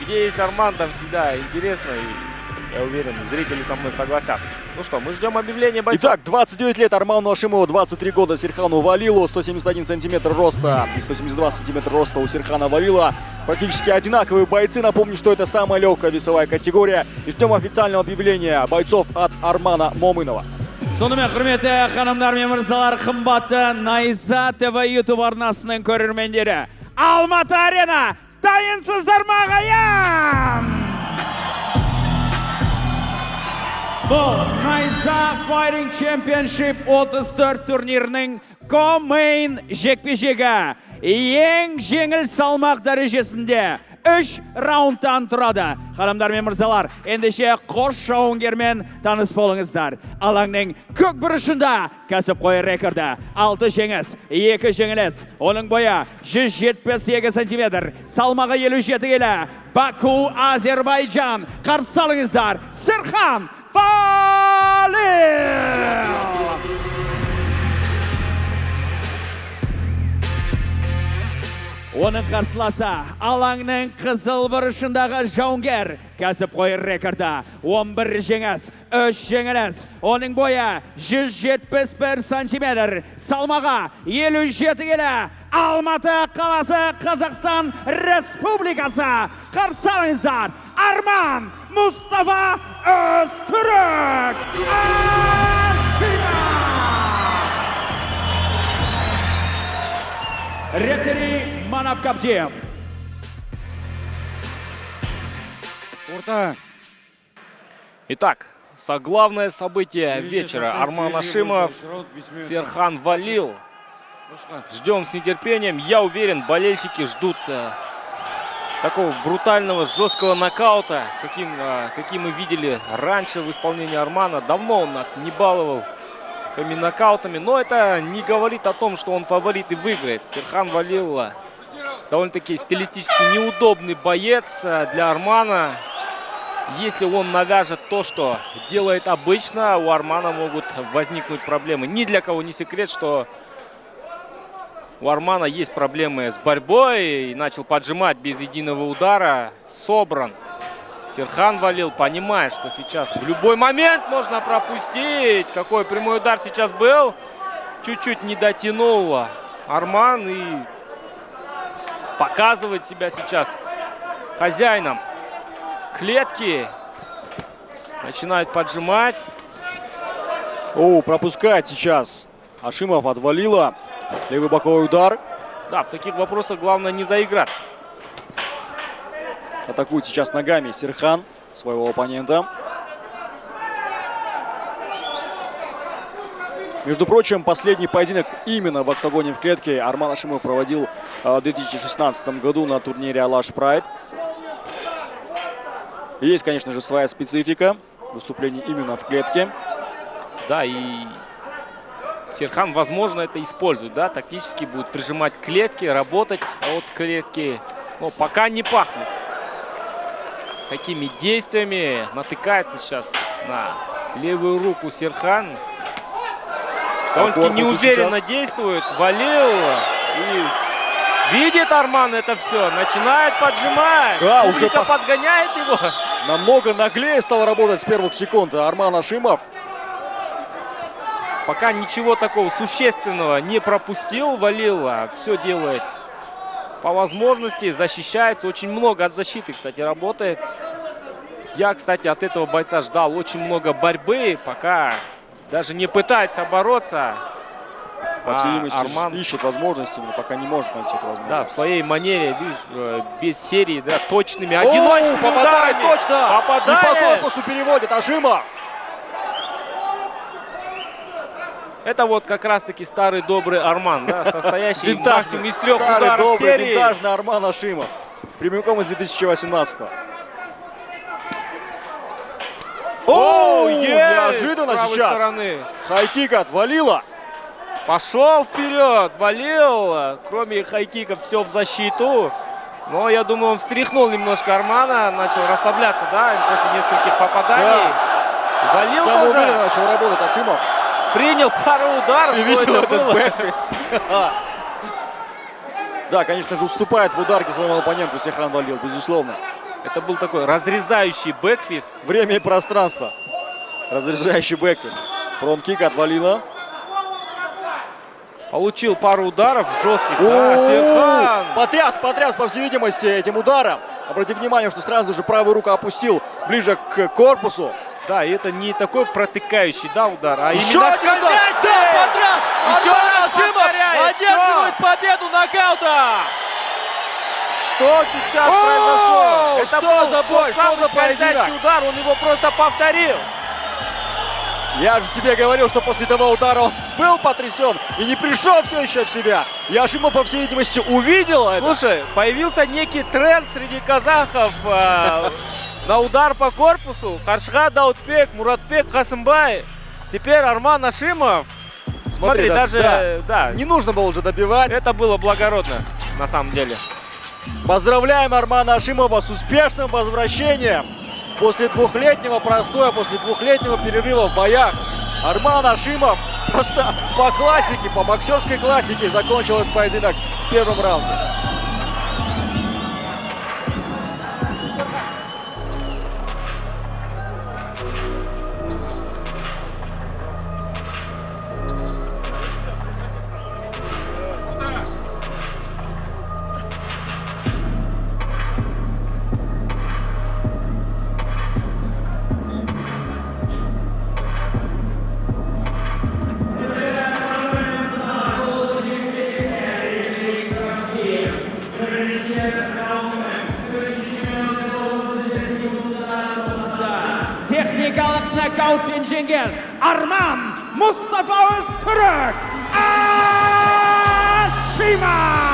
где есть Арман, там всегда интересно. И я уверен, зрители со мной согласятся. Ну что, мы ждем объявления бойцов. Итак, 29 лет Арману Ашимову, 23 года Серхану Валилу, 171 сантиметр роста и 172 сантиметра роста у Серхана Валила. Практически одинаковые бойцы. Напомню, что это самая легкая весовая категория. И ждем официального объявления бойцов от Армана Момынова. Сонымен құрметті ханымдар мен мырзалар, қымбатты Найза ТВ YouTube арнасының көрермендері. Алматы арена, дайынсыздар ма ағайын? Бұл Найза Fighting Championship 34 турнирінің Co-Main жекпе-жегі. Ең жеңіл салмақ дәрежесінде 3 раундтан тұрады. Ханымдар мен мырзалар, ендеше қош жауынгермен таныс болыңыздар. Алаңның көк бұрышында кәсіпқой рекорды 6 жеңіс, 2 жеңіліс. Оның бойы 178 сантиметр, салмағы 57 келі. Баку, Азербайджан. Қарсы алыңыздар, Серхан Валил! Оның қарсыласы алаңның қызыл бұрышындағы жауынгер. Кәсіпқой рекорды 11 жеңіс, 3 жеңіліс. Оның бойы 171 сантиметр, салмағы 57 келі. Алматы қаласы, Қазақстан Республикасы. Қарсы алыңыздар, Арман Мұстафа Өзтүрік Ашимов! Рефери Манап Кабдиев. Итак, главное событие вечера. Арман Ашимов, Серхан Валил. Ждем с нетерпением. Я уверен, болельщики ждут такого брутального, жесткого нокаута, каким мы видели раньше в исполнении Армана. Давно он нас не баловал своими нокаутами, но это не говорит о том, что он фаворит и выиграет. Серхан Валил довольно-таки стилистически неудобный боец для Армана. Если он навяжет то, что делает обычно, у Армана могут возникнуть проблемы. Ни для кого не секрет, что у Армана есть проблемы с борьбой. И начал поджимать без единого удара. Собран. Серхан Валил понимает, что сейчас в любой момент можно пропустить. Какой прямой удар сейчас был. Чуть-чуть не дотянул Арман и показывает себя сейчас хозяином клетки. Начинает поджимать. Пропускает сейчас Ашимов от Валила. Левый боковой удар. Да, в таких вопросах главное не заиграть. Атакует сейчас ногами Серхан своего оппонента. Между прочим, последний поединок именно в октагоне в клетке Арман Ашимов проводил в 2016 году на турнире Алаш Прайд. Есть, конечно же, своя специфика выступлений именно в клетке. Да, и Серхан, возможно, это использует, да, тактически будет прижимать к клетке, работать от клетки. Но пока не пахнет такими действиями. Натыкается сейчас на левую руку Серхан. Довольно-таки неуверенно действует. Валил. И видит Арман это все. Начинает поджимать. Да, Публика уже подгоняет его. Намного наглее стал работать с первых секунд Арман Ашимов. Пока ничего такого существенного не пропустил Валил. Все делает по возможности. Защищается. Очень много от защиты, кстати, работает. Я, кстати, от этого бойца ждал очень много борьбы. Пока даже не пытается бороться. По всей видимости, Арман ищет возможности, но пока не может найти эту возможность. Да, в своей манере, видишь, без серии, да, точными, одиночными попадает ударами. точно! Попадает. И по корпусу переводит Ашимов. Это вот как раз-таки старый добрый Арман, да, состоящий максимум из 3 старый ударов добрый серии. винтажный Арман Ашимов. Прямиком из 2018-го. Неожиданно сейчас. Стороны. Хайкик от Валила. Пошел вперед, Валил. Кроме хайкиков все в защиту. Но я думаю, он встряхнул немножко Армана, начал расслабляться, да, после нескольких попаданий. Да. Валил Сам тоже уверенно начал работать Ашимов. принял пару ударов. Ты что видел это этот было? бэкфист? Да, конечно же, уступает в ударке своему оппоненту Серхан Валил, безусловно. Это был такой разрезающий бэкфист. Время и пространство. Разрезающий бэкфист. Фронт-кик от Валила. Получил пару ударов жестких. Да, Серхан. Потряс, по всей видимости, этим ударом. Обратите внимание, что сразу же правую руку опустил ближе к корпусу. Да, и это не такой протыкающий, да, удар, а Еще именно один удар! скользящий. Да, потряс! Еще Арман раз Ашимов повторяет, одерживает победу нокаута! Что сейчас О, произошло? Это что был за бой, тот что самый за скользящий поединок? удар, он его просто повторил. Я же тебе говорил, что после того удара он был потрясен и не пришел все еще в себя. И Ашимов, по всей видимости, увидел это. Слушай, появился некий тренд среди казахов на удар по корпусу. Харшха Даутбек, Муратбек Хасымбай. Теперь Арман Ашимов. Смотри, даже да, Не нужно было уже добивать. это было благородно на самом деле. Поздравляем Армана Ашимова с успешным возвращением. После двухлетнего простоя, после двухлетнего перерыва в боях, Арман Ашимов просто по классике, по боксерской классике закончил этот поединок в первом раунде. Техникалық нокаутпен жеңген Арман Мұстафа Өзтүрік Ашимов!